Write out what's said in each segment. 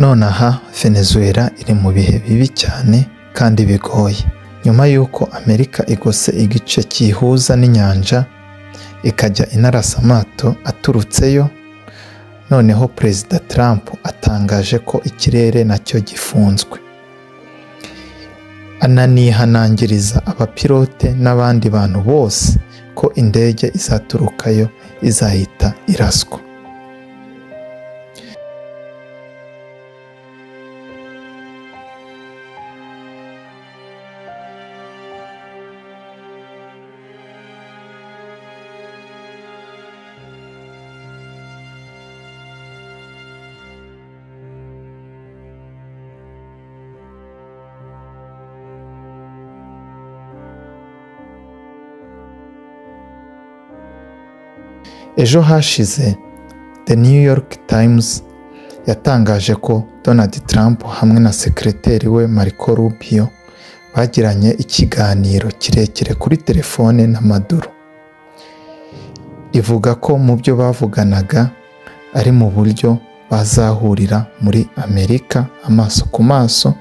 Nonaha Venezuela iri mu bihe bibi cyane kandi bigoye nyuma y'uko Amerika igose igice kihuza n'inyanja ikajya inarasa amato aturutseyo. Noneho Perezida Trump atangaje ko ikirere nacyo gifunzwe, ananihanangiriza abapilote n'abandi bantu bose ko indege izaturukayo izahita iraswa. Ejo hashize The New York Times yatangaje ko Donald Trump hamwe na sekreteri we Marco Rubio bagiranye ikiganiro kirekire kuri telefone na Maduro. Ivuga ko mu byo bavuganaga ari mu buryo bazahurira muri Amerika amaso ku maso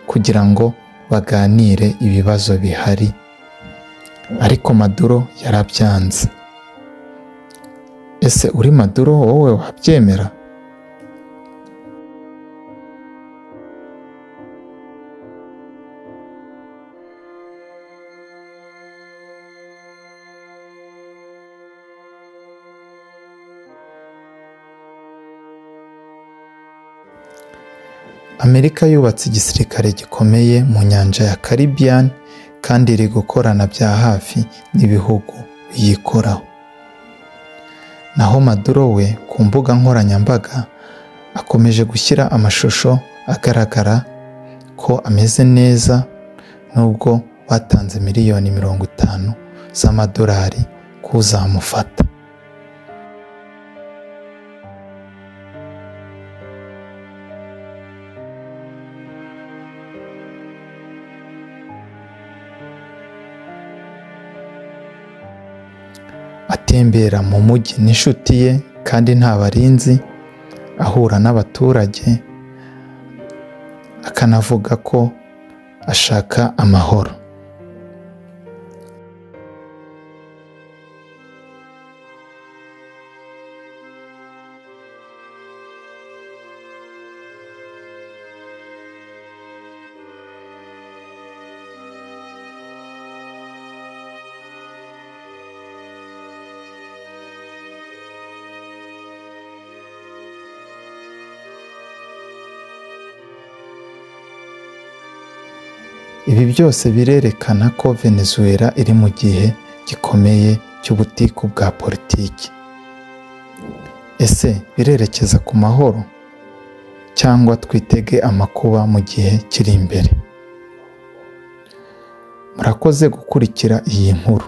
kugira ngo baganire ibibazo bihari, ariko Maduro yarabyanze. Ese uri Maduro wowe wabyemera? Amerika yubatse igisirikare gikomeye mu nyanja ya Caribbean kandi iri gukorana bya hafi n'ibihugu biyikoraho. Naho Maduro we ku mbuga nkoranyambaga akomeje gushyira amashusho agaragara ko ameze neza, nubwo batanze miliyoni 50 z'amadolari kuzamufata. Atembera mu mujyi n'inshuti ye kandi nta barinzi, ahura n'abaturage, akanavuga ko ashaka amahoro. Ibi byose birerekana ko Venezuela iri mu gihe gikomeye cy'ubutiku bwa politiki. Ese birerekeza ku mahoro cyangwa twitege amakuba mu gihe kiri imbere? Murakoze gukurikira iyi nkuru.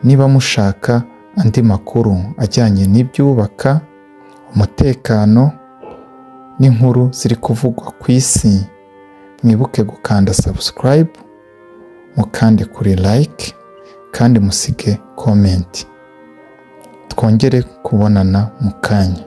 Niba mushaka andi makuru ajyanye n'ibyubaka umutekano n'inkuru ziri kuvugwa ku isi, mwibuke gukanda subscribe, mukande kuri like kandi musige comment. Twongere kubonana mu kanya.